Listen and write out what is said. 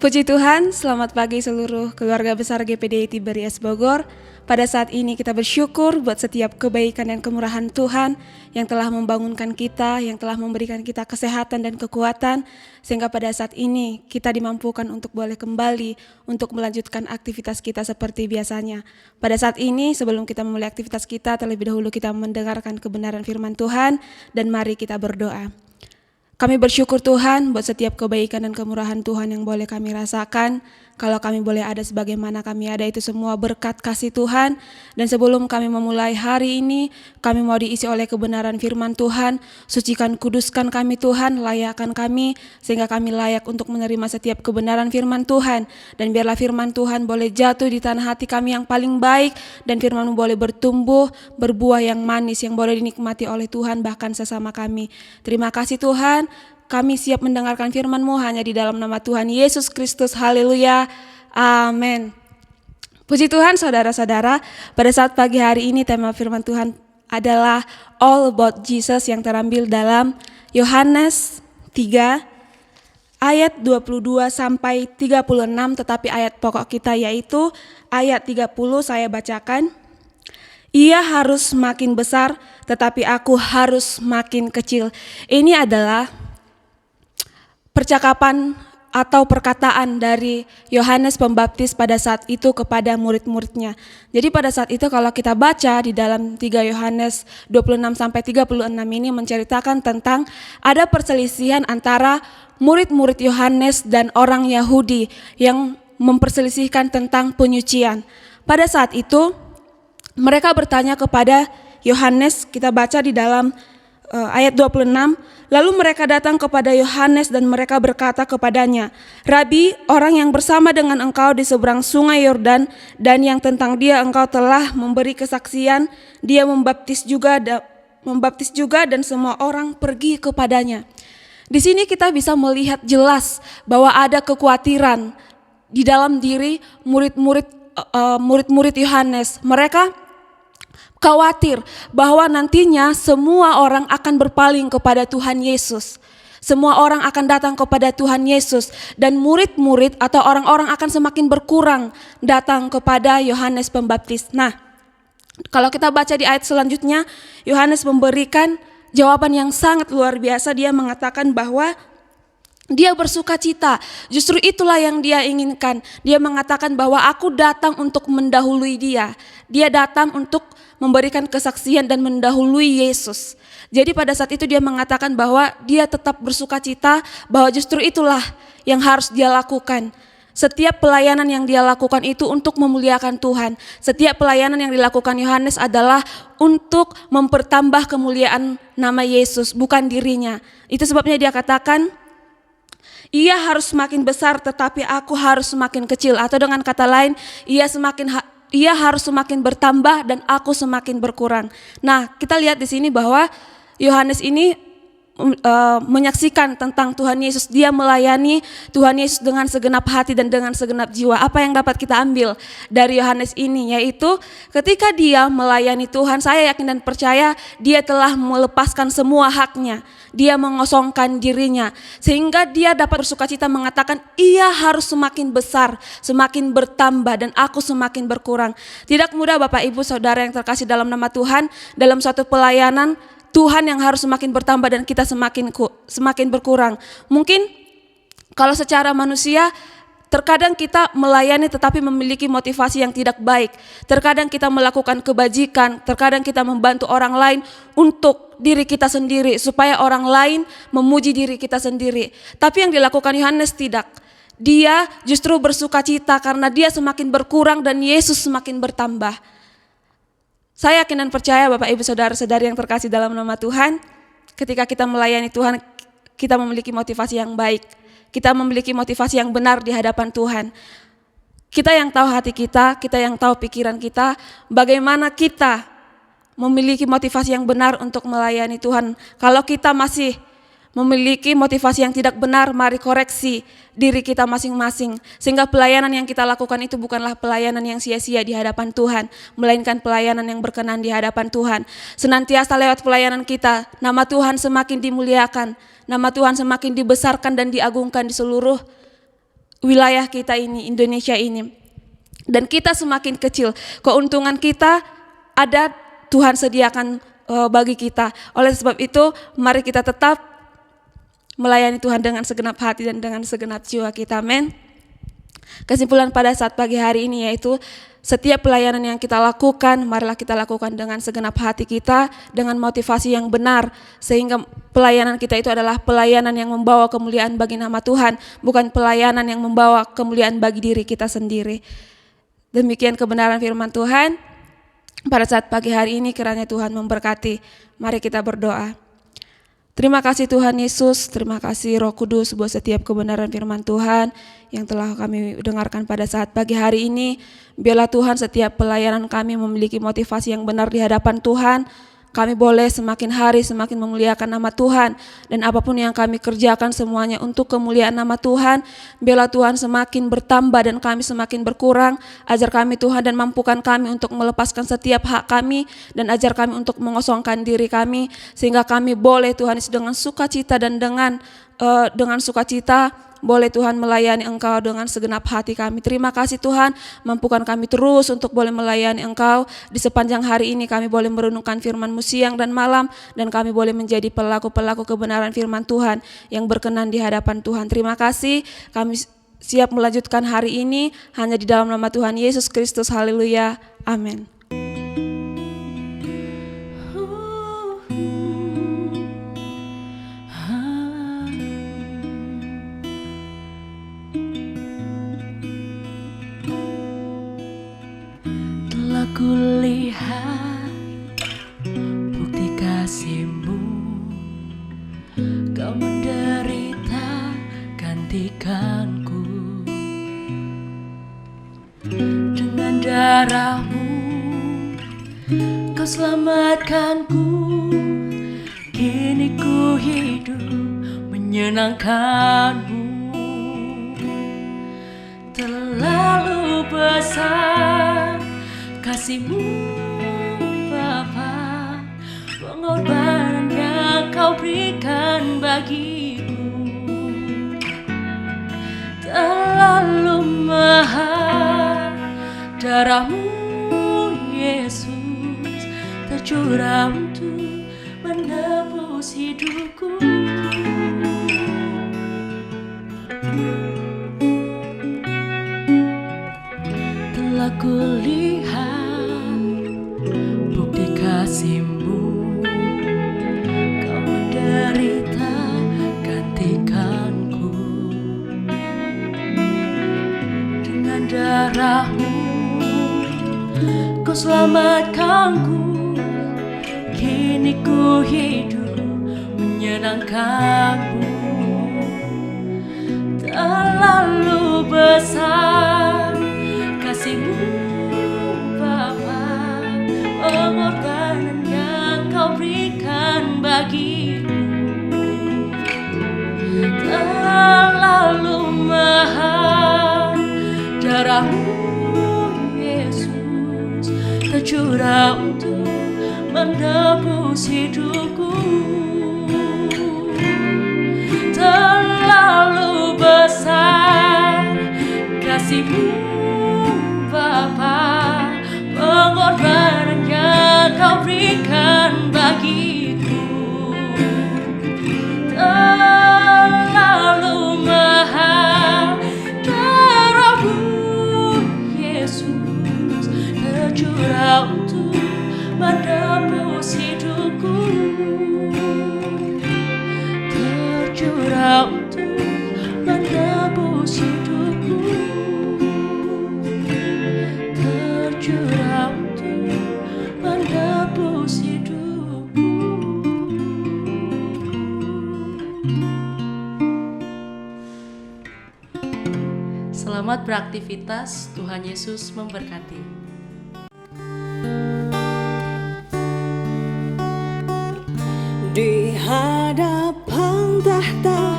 Puji Tuhan, selamat pagi seluruh keluarga besar GPDI Tiberias Bogor. Pada saat ini kita bersyukur buat setiap kebaikan dan kemurahan Tuhan yang telah membangunkan kita, yang telah memberikan kita kesehatan dan kekuatan, sehingga pada saat ini kita dimampukan untuk boleh kembali untuk melanjutkan aktivitas kita seperti biasanya. Pada saat ini sebelum kita memulai aktivitas kita, terlebih dahulu kita mendengarkan kebenaran firman Tuhan dan mari kita berdoa. Kami bersyukur Tuhan buat setiap kebaikan dan kemurahan Tuhan yang boleh kami rasakan. Kalau kami boleh ada sebagaimana kami ada, itu semua berkat kasih Tuhan. Dan sebelum kami memulai hari ini, kami mau diisi oleh kebenaran firman Tuhan. Sucikan, kuduskan kami Tuhan, layakkan kami, sehingga kami layak untuk menerima setiap kebenaran firman Tuhan. Dan biarlah firman Tuhan boleh jatuh di tanah hati kami yang paling baik, dan firman boleh bertumbuh, berbuah yang manis, yang boleh dinikmati oleh Tuhan bahkan sesama kami. Terima kasih Tuhan. Kami siap mendengarkan firman-Mu hanya di dalam nama Tuhan Yesus Kristus. Haleluya. Amin. Puji Tuhan saudara-saudara, pada saat pagi hari ini tema firman Tuhan adalah All About Jesus yang terambil dalam Yohanes 3 ayat 22 sampai 36, tetapi ayat pokok kita yaitu ayat 30 saya bacakan. Ia harus makin besar, tetapi aku harus makin kecil. Ini adalah percakapan atau perkataan dari Yohanes Pembaptis pada saat itu kepada murid-muridnya. Jadi pada saat itu kalau kita baca di dalam 3 Yohanes 26 sampai 36 ini menceritakan tentang ada perselisihan antara murid-murid Yohanes dan orang Yahudi yang memperselisihkan tentang penyucian. Pada saat itu mereka bertanya kepada Yohanes, kita baca di dalam ayat 26, lalu mereka datang kepada Yohanes dan mereka berkata kepadanya, Rabi, orang yang bersama dengan engkau di seberang sungai Yordan dan yang tentang dia engkau telah memberi kesaksian, dia membaptis juga dan semua orang pergi kepadanya. Di sini kita bisa melihat jelas bahwa ada kekhawatiran di dalam diri murid-murid Yohanes. Mereka khawatir bahwa nantinya semua orang akan berpaling kepada Tuhan Yesus. Semua orang akan datang kepada Tuhan Yesus dan murid-murid atau orang-orang akan semakin berkurang datang kepada Yohanes Pembaptis. Nah, kalau kita baca di ayat selanjutnya, Yohanes memberikan jawaban yang sangat luar biasa. Dia mengatakan bahwa dia bersuka cita, justru itulah yang dia inginkan. Dia mengatakan bahwa aku datang untuk mendahului dia. Dia datang untuk memberikan kesaksian dan mendahului Yesus. Jadi pada saat itu dia mengatakan bahwa dia tetap bersuka cita, bahwa justru itulah yang harus dia lakukan. Setiap pelayanan yang dia lakukan itu untuk memuliakan Tuhan. Setiap pelayanan yang dilakukan Yohanes adalah untuk mempertambah kemuliaan nama Yesus, bukan dirinya. Itu sebabnya dia katakan, ia harus semakin besar tetapi aku harus semakin kecil. Atau dengan kata lain, ia harus semakin bertambah dan aku semakin berkurang. Nah, kita lihat di sini bahwa Yohanes ini menyaksikan tentang Tuhan Yesus. Dia melayani Tuhan Yesus dengan segenap hati dan dengan segenap jiwa. Apa yang dapat kita ambil dari Yohanes ini? Yaitu ketika dia melayani Tuhan, saya yakin dan percaya dia telah melepaskan semua haknya. Dia mengosongkan dirinya sehingga dia dapat bersukacita mengatakan ia harus semakin besar, semakin bertambah dan aku semakin berkurang. Tidak mudah Bapak Ibu Saudara yang terkasih dalam nama Tuhan, dalam suatu pelayanan Tuhan yang harus semakin bertambah dan kita semakin berkurang. Mungkin kalau secara manusia terkadang kita melayani tetapi memiliki motivasi yang tidak baik. Terkadang kita melakukan kebajikan, terkadang kita membantu orang lain untuk diri kita sendiri supaya orang lain memuji diri kita sendiri. Tapi yang dilakukan Yohanes tidak. Dia justru bersuka cita karena dia semakin berkurang dan Yesus semakin bertambah. Saya yakin dan percaya Bapak Ibu Saudara-saudari yang terkasih dalam nama Tuhan, ketika kita melayani Tuhan, kita memiliki motivasi yang baik. Kita memiliki motivasi yang benar di hadapan Tuhan. Kita yang tahu hati kita yang tahu pikiran kita, bagaimana kita memiliki motivasi yang benar untuk melayani Tuhan. Kalau kita masih memiliki motivasi yang tidak benar, mari koreksi diri kita masing-masing. Sehingga pelayanan yang kita lakukan itu bukanlah pelayanan yang sia-sia di hadapan Tuhan, melainkan pelayanan yang berkenan di hadapan Tuhan. Senantiasa lewat pelayanan kita, nama Tuhan semakin dimuliakan, nama Tuhan semakin dibesarkan dan diagungkan di seluruh wilayah kita ini, Indonesia ini. Dan kita semakin kecil, keuntungan kita ada Tuhan sediakan bagi kita. Oleh sebab itu, mari kita tetap melayani Tuhan dengan segenap hati dan dengan segenap jiwa kita. Amin. Kesimpulan pada saat pagi hari ini yaitu setiap pelayanan yang kita lakukan, marilah kita lakukan dengan segenap hati kita, dengan motivasi yang benar, sehingga pelayanan kita itu adalah pelayanan yang membawa kemuliaan bagi nama Tuhan, bukan pelayanan yang membawa kemuliaan bagi diri kita sendiri. Demikian kebenaran firman Tuhan pada saat pagi hari ini, kiranya Tuhan memberkati. Mari kita berdoa. Terima kasih Tuhan Yesus, terima kasih Roh Kudus buat setiap kebenaran firman Tuhan yang telah kami dengarkan pada saat pagi hari ini. Biarlah Tuhan setiap pelayanan kami memiliki motivasi yang benar di hadapan Tuhan. Kami boleh semakin hari semakin memuliakan nama Tuhan, dan apapun yang kami kerjakan semuanya untuk kemuliaan nama Tuhan. Biarlah Tuhan semakin bertambah dan kami semakin berkurang. Ajar kami Tuhan dan mampukan kami untuk melepaskan setiap hak kami, dan ajar kami untuk mengosongkan diri kami, sehingga kami boleh Tuhan dengan sukacita dan dengan sukacita boleh Tuhan melayani Engkau dengan segenap hati kami. Terima kasih Tuhan, mampukan kami terus untuk boleh melayani Engkau. Di sepanjang hari ini kami boleh merenungkan firman-Mu siang dan malam, dan kami boleh menjadi pelaku-pelaku kebenaran firman Tuhan yang berkenan di hadapan Tuhan. Terima kasih, kami siap melanjutkan hari ini hanya di dalam nama Tuhan Yesus Kristus. Haleluya, amin. Kulihat bukti kasih-Mu, Kau menderita gantikanku. Dengan darah-Mu Kau selamatkanku. Kini ku hidup menyenangkan-Mu. Terlalu besar kasih-Mu Bapa, pengorbanan yang Kau berikan bagiku. Terlalu mahal darah-Mu Yesus, tercurah untuk menebus hidupku. Telah kulihat bukti kasih-Mu, Kau menderita gantikanku. Dengan darah-Mu Kau selamatkanku. Kini ku hidup menyenangkan-Mu. Terlalu besar kasih-Mu Bapa, pengorbanan yang Kau berikan bagiku. Terlalu mahal darah-Mu Yesus, tercurah untuk menebus hidupku. Terlalu besar kasih-Mu Bapa, pengorbanan yang Kau berikan bagiku. Terlalu mahal darah-Mu Yesus, tercurah untuk menebus hidupku. Tercurah untuk menebus hidupku. Tercurah untuk menebus hidupku. Selamat beraktivitas, Tuhan Yesus memberkati. Di hadapan tahta